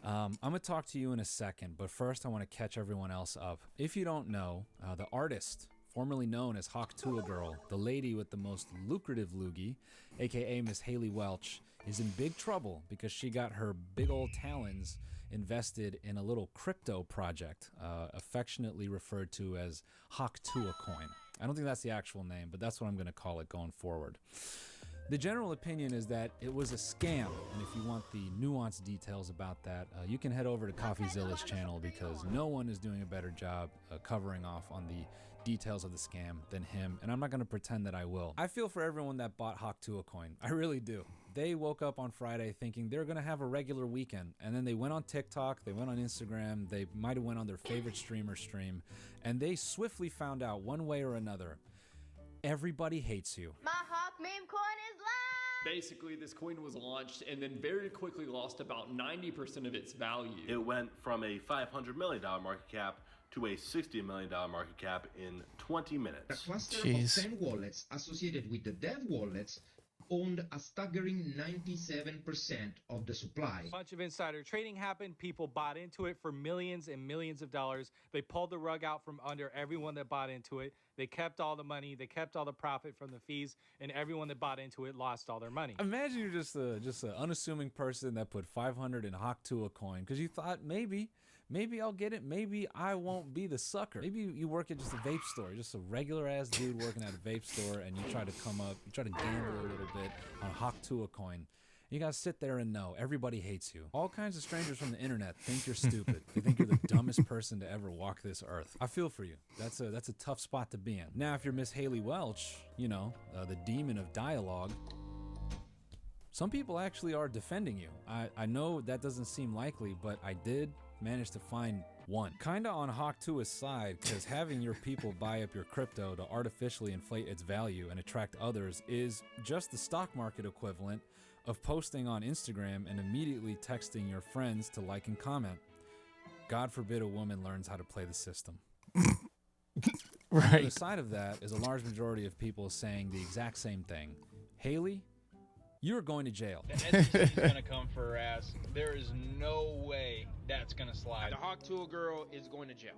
I'm going to talk to you in a second, but first I want to catch everyone else up. If you don't know, the artist, formerly known as Hawk Tua Girl, the lady with the most lucrative loogie, aka Miss Haley Welch, is in big trouble because she got her big old talons invested in a little crypto project, affectionately referred to as Hawk Tua coin. I don't think that's the actual name, but that's what I'm going to call it going forward. The general opinion is that it was a scam, and if you want the nuanced details about that, you can head over to CoffeeZilla's channel because no one is doing a better job covering off on the details of the scam than him, and I'm not going to pretend that I will. I feel for everyone that bought Hawk Tua coin. I really do. They woke up on Friday thinking they're going to have a regular weekend, and then they went on TikTok, they went on Instagram, they might have went on their favorite streamer stream, and they swiftly found out one way or another, everybody hates you. My Hawk meme coin is live! Basically, this coin was launched and then very quickly lost about 90% of its value. It went from a $500 million market cap to a $60 million market cap in 20 minutes. A cluster Jeez. of 10 wallets associated with the dev wallets owned a staggering 97% of the supply. A bunch of insider trading happened. People bought into it for millions and millions of dollars. They pulled the rug out from under everyone that bought into it. They kept all the money. They kept all the profit from the fees, and everyone that bought into it lost all their money. Imagine you're just an unassuming person that put 500 in Hawk Tua coin because you thought maybe I'll get it. Maybe I won't be the sucker. Maybe you work at just a vape store, just a regular ass dude working at a vape store, and you try to gamble a little bit on Hawk Tua coin. You gotta sit there and know everybody hates you. All kinds of strangers from the internet think you're stupid. They think you're the dumbest person to ever walk this earth. I feel for you. That's a tough spot to be in. Now, if you're Miss Haley Welch, the demon of dialogue, some people actually are defending you. I know that doesn't seem likely, but I did manage to find one. Kinda on Hawk Tua's side, because having your people buy up your crypto to artificially inflate its value and attract others is just the stock market equivalent of posting on Instagram and immediately texting your friends to like and comment. God forbid a woman learns how to play the system. Right. On the side of that is a large majority of people saying the exact same thing. Haley, you're going to jail. The SEC is going to come for her ass. There is no way that's going to slide. The Hawk Tua girl is going to jail.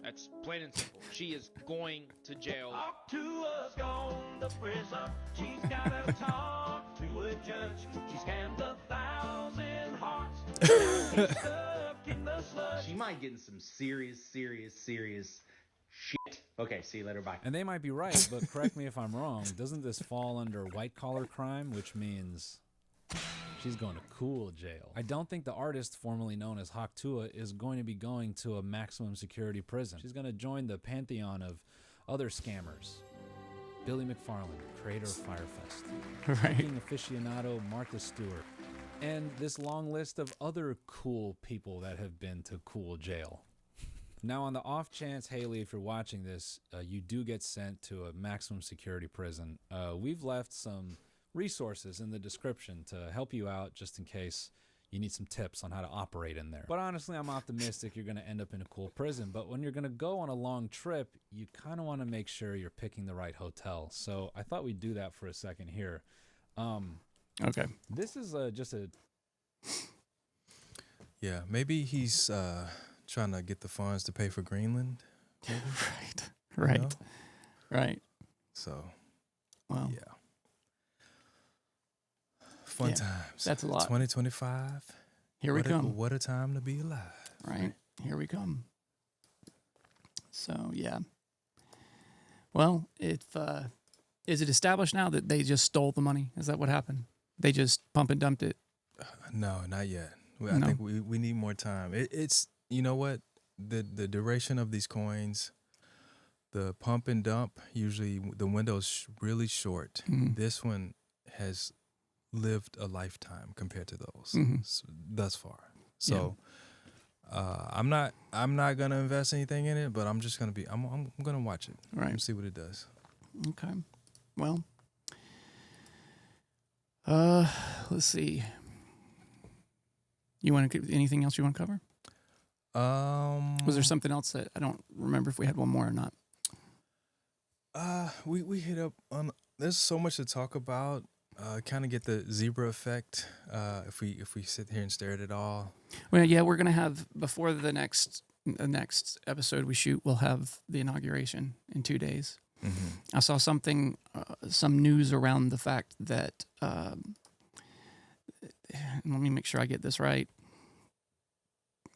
That's plain and simple. She is going to jail. Hawk Tua's gone to prison. She's got to talk to a judge. She scammed 1,000 hearts. Now she's stuck in the sludge. She might get in some serious shit. Okay, see you later, bye. And they might be right, but correct me if I'm wrong. Doesn't this fall under white-collar crime, which means she's going to cool jail? I don't think the artist formerly known as Hawk Tua is going to be going to a maximum security prison. She's going to join the pantheon of other scammers. Billy McFarland, creator of Firefest. Right. King aficionado Martha Stewart. And this long list of other cool people that have been to cool jail. Now, on the off chance, Haley, if you're watching this, you do get sent to a maximum security prison. We've left some resources in the description to help you out just in case you need some tips on how to operate in there. But honestly, I'm optimistic you're going to end up in a cool prison. But when you're going to go on a long trip, you kind of want to make sure you're picking the right hotel. So I thought we'd do that for a second here. Okay. This is just a... Yeah, maybe he's trying to get the funds to pay for Greenland. Right. You know? Right. So, Well, yeah. Fun times. That's a lot. 2025. Here we come. What a time to be alive. Right. Here we come. So, yeah. Well, if is it established now that they just stole the money? Is that what happened? They just pump and dumped it? No, not yet. I think we need more time. It's, you know what? The duration of these coins, the pump and dump, usually the window's really short. Mm-hmm. This one has lived a lifetime compared to those Mhm. thus far. So I'm not gonna invest anything in it, but I'm just gonna be I'm gonna watch it and see what it does. Okay. Well, let's see. You want to anything else you want to cover? Was there something else that I don't remember if we had one more or not? We hit up on. There's so much to talk about. Kind of get the zebra effect. If we sit here and stare at it all. Well, yeah, we're gonna have before the next episode we shoot. We'll have the inauguration in 2 days. Mm-hmm. I saw something, some news around the fact that. Let me make sure I get this right.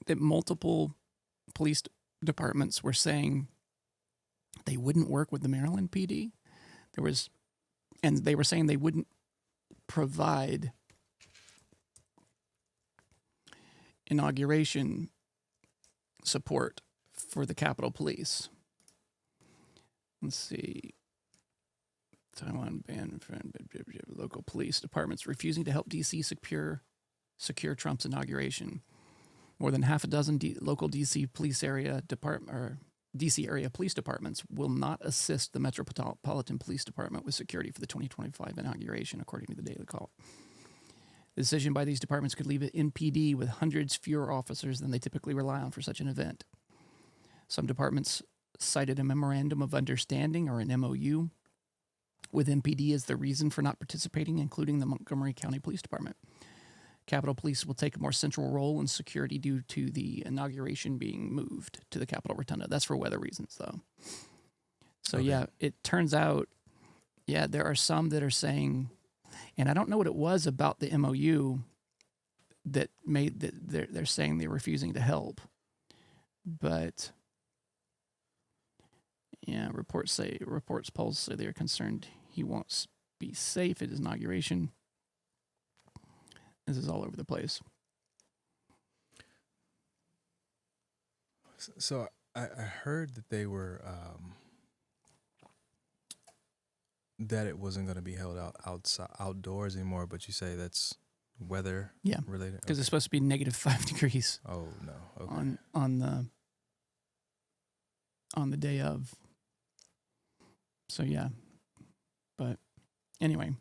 That multiple police departments were saying they wouldn't work with the Maryland PD. And they were saying they wouldn't provide inauguration support for the Capitol Police. Let's see. Taiwan ban local police departments refusing to help D.C. secure Trump's inauguration. More than half a dozen local D.C. police area D.C. area police departments will not assist the Metropolitan Police Department with security for the 2025 inauguration, according to the Daily Call. The decision by these departments could leave it MPD with hundreds fewer officers than they typically rely on for such an event. Some departments cited a memorandum of understanding, or an MOU, with MPD as the reason for not participating, including the Montgomery County Police Department. Capitol Police will take a more central role in security due to the inauguration being moved to the Capitol Rotunda. That's for weather reasons, though. So, yeah, it turns out, there are some that are saying, and I don't know what it was about the MOU that made that they're saying they're refusing to help. But, reports polls say they're concerned he won't be safe at his inauguration. This is all over the place. So I heard that they were that it wasn't going to be held outdoors anymore, but you say that's weather related? Because it's supposed to be -5 degrees. Oh no! Okay. On the day of. So but anyway,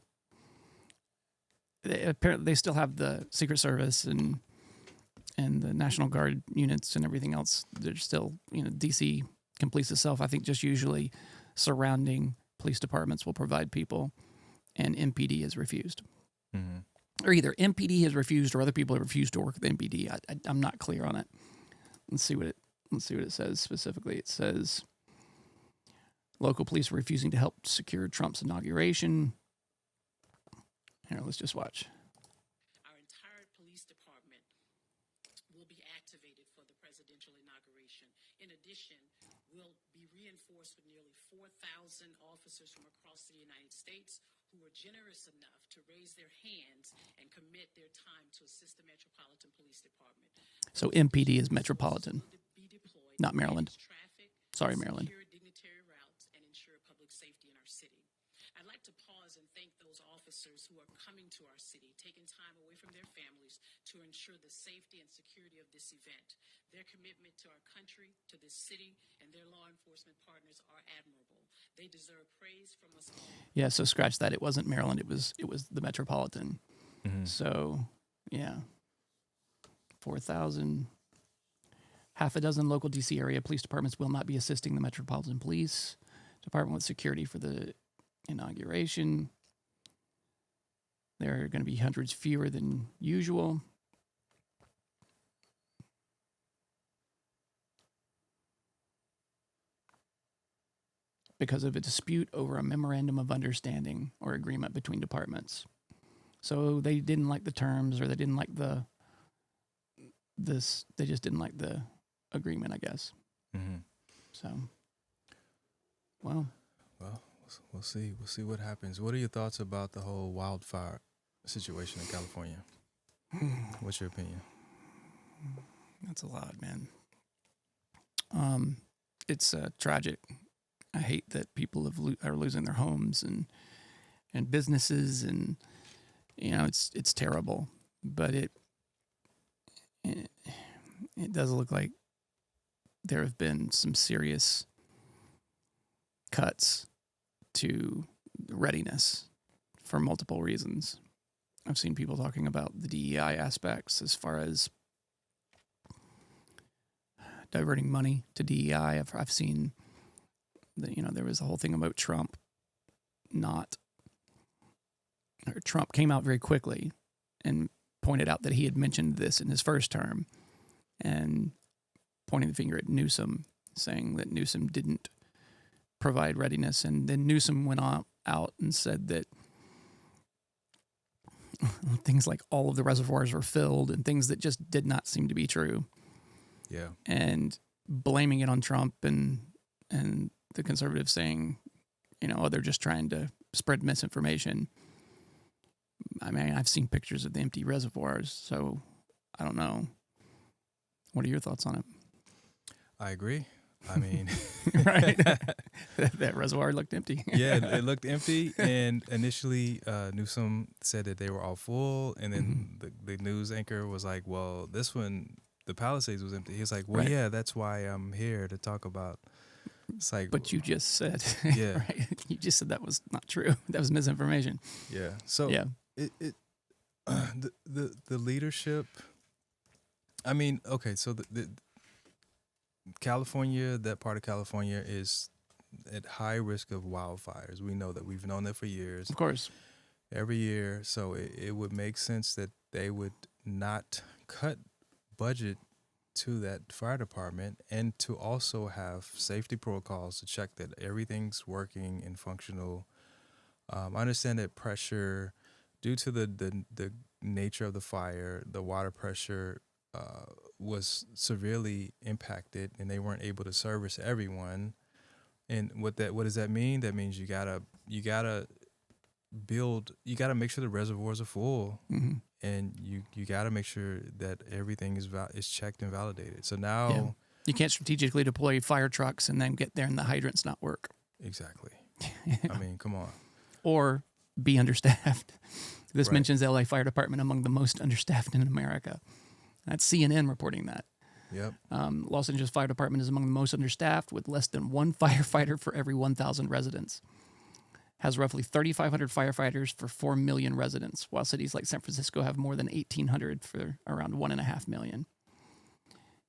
apparently they still have the Secret Service and the National Guard units and everything else. They're still, DC can police itself. I think just usually surrounding police departments will provide people, and MPD has refused. Mm-hmm. Or either MPD has refused or other people have refused to work with MPD. I'm not clear on it. Let's see what it says specifically. It says local police are refusing to help secure Trump's inauguration. Here, let's just watch. Our entire police department will be activated for the presidential inauguration. In addition, we'll be reinforced with nearly 4,000 officers from across the United States who were generous enough to raise their hands and commit their time to assist the Metropolitan Police Department. So MPD is Metropolitan, not Maryland. Sorry, Maryland. Dignitary routes and ensure public safety in our city. I'd like to pause and thank those officers who are coming to our city, taking time away from their families to ensure the safety and security of this event. Their commitment to our country, to this city, and their law enforcement partners are admirable. They deserve praise from us all. Yeah, so scratch that. It wasn't Maryland. It was the Metropolitan. Mm-hmm. So, 4,000. Half a dozen local D.C. area police departments will not be assisting the Metropolitan Police Department with security for the inauguration. There are going to be hundreds fewer than usual. Because of a dispute over a memorandum of understanding or agreement between departments. So they didn't like the terms, or they didn't like they just didn't like the agreement, I guess. Mm-hmm. So, well, we'll see. We'll see what happens. What are your thoughts about the whole wildfire situation in California? What's your opinion? That's a lot, man. It's tragic. I hate that people are losing their homes and businesses, and it's terrible, but it does look like there have been some serious cuts to readiness for multiple reasons. I've seen people talking about the DEI aspects as far as diverting money to DEI. I've seen that, there was a whole thing about Trump Trump came out very quickly and pointed out that he had mentioned this in his first term and pointing the finger at Newsom, saying that Newsom didn't provide readiness. And then Newsom went out and said that things like all of the reservoirs were filled and things that just did not seem to be true. Yeah. And blaming it on Trump and the conservatives saying, they're just trying to spread misinformation. I mean, I've seen pictures of the empty reservoirs, so I don't know. What are your thoughts on it? I agree. I mean, right? that reservoir looked empty. Yeah, it looked empty. And initially, Newsom said that they were all full, and then the news anchor was like, "Well, this one, the Palisades was empty." He's like, "Well, Right. yeah, that's why I'm here to talk about." It's like, But you just said, Yeah. right? You just said that was not true. That was misinformation. yeah. So Yeah. the leadership. I mean, okay, so the California, that part of California is at high risk of wildfires. We know that. We've known that for years. Of course. Every year. So it would make sense that they would not cut budget to that fire department, and to also have safety protocols to check that everything's working and functional. I understand that pressure, due to the nature of the fire, the water pressure was severely impacted, and they weren't able to service everyone. And what does that mean? That means you gotta make sure the reservoirs are full, and you gotta make sure that everything is checked and validated. So now you can't strategically deploy fire trucks and then get there and the hydrants not work. Exactly. I mean, come on. Or be understaffed. This Right. mentions LA Fire Department among the most understaffed in America. That's CNN reporting that. Yep. Los Angeles Fire Department is among the most understaffed, with less than one firefighter for every 1,000 residents. Has roughly 3,500 firefighters for 4 million residents, while cities like San Francisco have more than 1,800 for around 1.5 million.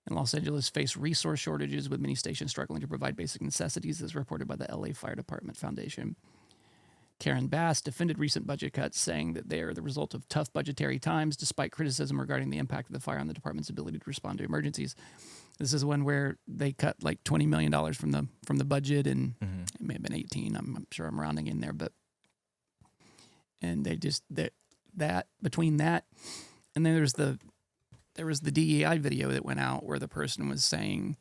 And Los Angeles face resource shortages, with many stations struggling to provide basic necessities, as reported by the LA Fire Department Foundation. Karen Bass defended recent budget cuts, saying that they are the result of tough budgetary times, despite criticism regarding the impact of the fire on the department's ability to respond to emergencies. This is one where they cut like $20 million from the budget, and it may have been 18. I'm sure I'm rounding in there, and they just that between that, and then there was the DEI video that went out where the person was saying,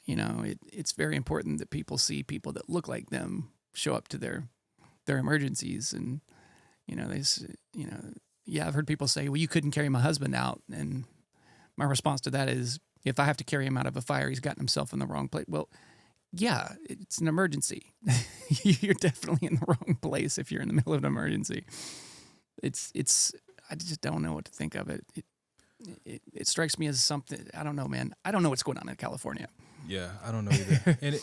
it's very important that people see people that look like them show up to their emergencies, and I've heard people say, well, you couldn't carry my husband out, and my response to that is, if I have to carry him out of a fire, he's gotten himself in the wrong place. Well, yeah, it's an emergency. You're definitely in the wrong place if you're in the middle of an emergency. I just don't know what to think of it. It strikes me as something, I don't know, man. I don't know what's going on in California. Yeah, I don't know either. And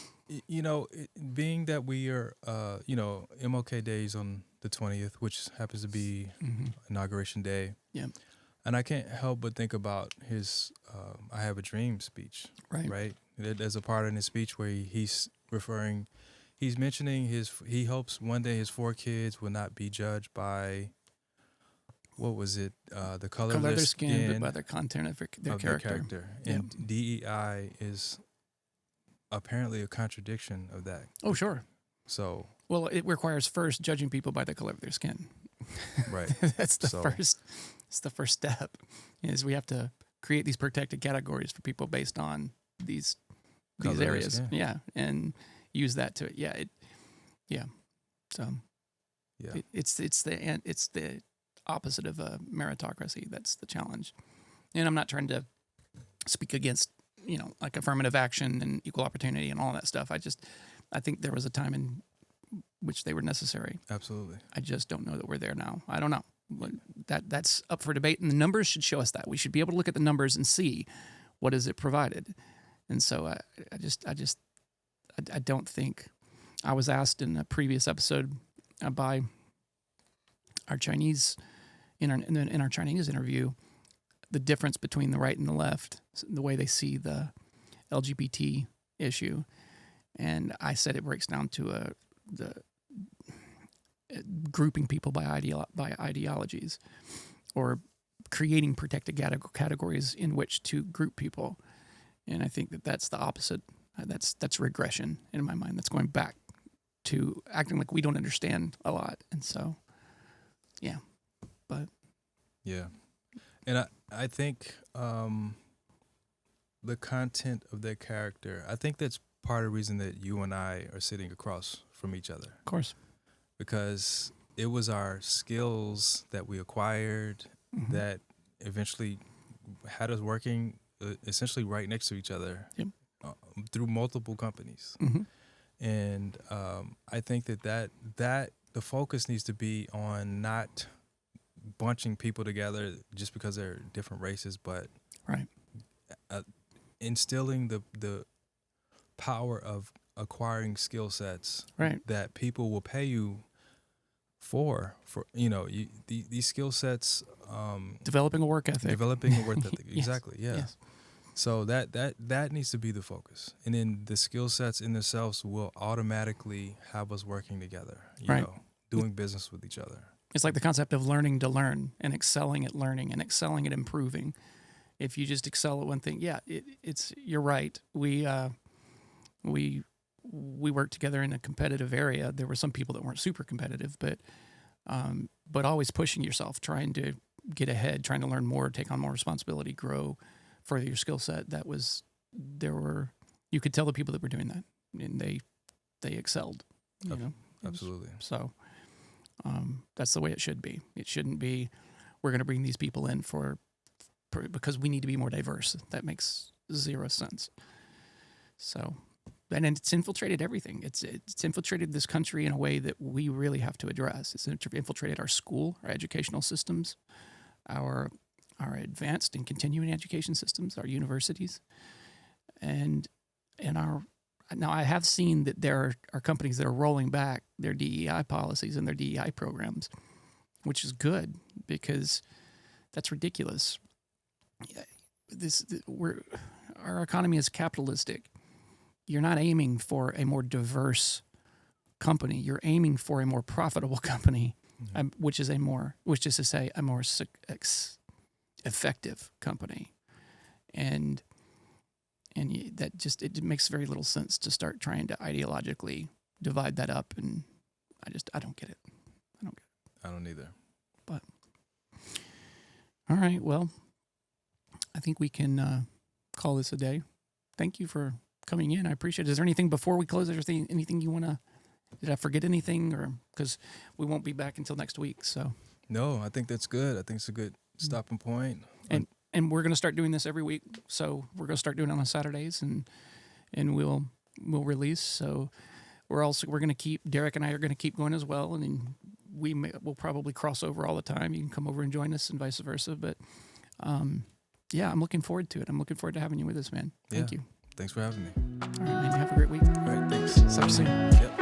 being that we are, MLK Day is on the 20th, which happens to be Inauguration Day. Yeah. And I can't help but think about his I Have a Dream speech. Right? There's a part in his speech where he's mentioning he hopes one day his 4 kids will not be judged by, what was it? The color of their skin, but by the content of their character. And DEI is apparently a contradiction of that. Oh, sure. So, well, it requires first judging people by the color of their skin. Right. That's the first. It's the first step. Is we have to create these protected categories for people based on these areas. Yeah, and use that to So, it's the opposite of a meritocracy. That's the challenge. And I'm not trying to speak against like affirmative action and equal opportunity and all that stuff. I think there was a time in which they were necessary. Absolutely. I just don't know that we're there now. I don't know. That's up for debate, and the numbers should show us that. We should be able to look at the numbers and see what is it provided. And so I don't think. I was asked in a previous episode by our Chinese in our Chinese interview the difference between the right and the left, the way they see the LGBT issue, and I said it breaks down to the grouping people by ideologies, or creating protected categories in which to group people. And I think that that's the opposite. That's regression in my mind. That's going back to acting like we don't understand a lot. And so, yeah. But yeah, and I think the content of their character, I think that's part of the reason that you and I are sitting across from each other. Of course. Because it was our skills that we acquired that eventually had us working essentially right next to each other through multiple companies. And I think that the focus needs to be on not bunching people together just because they're different races, but instilling the power of acquiring skill sets that people will pay you for these skill sets, developing a work ethic. Exactly. Yes. So that needs to be the focus, and then the skill sets in themselves will automatically have us working together, doing business with each other. It's like the concept of learning to learn and excelling at learning and excelling at improving. If you just excel at one thing, you're right. We worked together in a competitive area. There were some people that weren't super competitive, but always pushing yourself, trying to get ahead, trying to learn more, take on more responsibility, grow, further your skill set. You could tell the people that were doing that, and they excelled. Absolutely. So that's the way it should be. It shouldn't be we're going to bring these people in because we need to be more diverse. That makes zero sense. So. And it's infiltrated everything. It's infiltrated this country in a way that we really have to address. It's infiltrated our school, our educational systems, our advanced and continuing education systems, our universities, and now I have seen that there are companies that are rolling back their DEI policies and their DEI programs, which is good because that's ridiculous. Our economy is capitalistic. You're not aiming for a more diverse company. You're aiming for a more profitable company, which is to say a more effective company. And that it makes very little sense to start trying to ideologically divide that up. And I don't get it. I don't either. But all right, well, I think we can call this a day. Thank you for coming in. I appreciate it. Is there anything before we close? Is there anything you want to? Did I forget anything? Or because we won't be back until next week. So no, I think that's good. I think it's a good stopping point. And we're going to start doing this every week. So we're going to start doing it on Saturdays, and we'll release. So we're going to keep. Derek and I are going to keep going as well, and then we'll probably cross over all the time. You can come over and join us, and vice versa. But yeah, I'm looking forward to it. I'm looking forward to having you with us, man. Thank you. Thanks for having me. All right, man. You have a great week. All right, thanks. Talk soon. Yep.